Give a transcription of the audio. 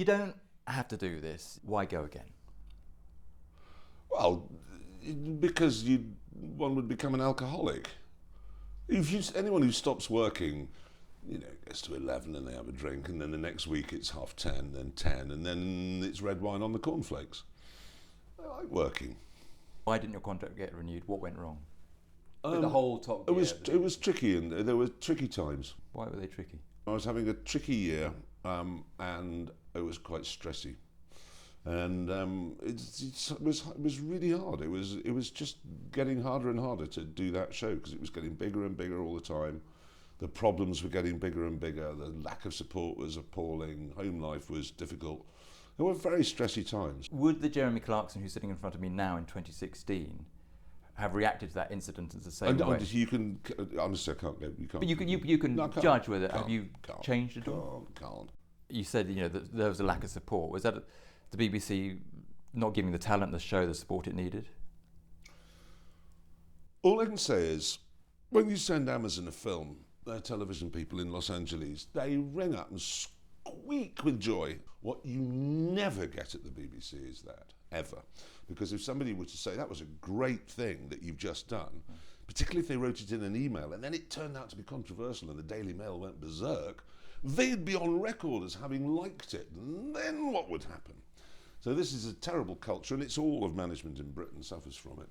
You don't have to do this. Why go again? Well, because one would become an alcoholic. Anyone who stops working, gets to 11 and they have a drink, and then the next week it's 10:30, then 10, and then it's red wine on the cornflakes. I like working. Why didn't your contract get renewed? What went wrong? With the whole Top It Gear. was tricky, and there were tricky times. Why were they tricky? I was having a tricky year, and it was quite stressy, and it was really hard. It was just getting harder and harder to do that show because it was getting bigger and bigger all the time. The problems were getting bigger and bigger. The lack of support was appalling. Home life was difficult. There were very stressy times. Would the Jeremy Clarkson who's sitting in front of me now in 2016 have reacted to that incident in the same way? You can honestly, I can't go. You can't. But you can No, I can't. judge whether Can't. have you Can't. changed at all? Can't. You said that there was a lack of support. Was that the BBC not giving the talent, the show, the support it needed? All I can say is, when you send Amazon a film, their television people in Los Angeles, they ring up and squeak with joy. What you never get at the BBC is that, ever. Because if somebody were to say, that was a great thing that you've just done, particularly if they wrote it in an email, and then it turned out to be controversial and the Daily Mail went berserk, they'd be on record as having liked it. And then what would happen? So this is a terrible culture, and it's all of management in Britain suffers from it.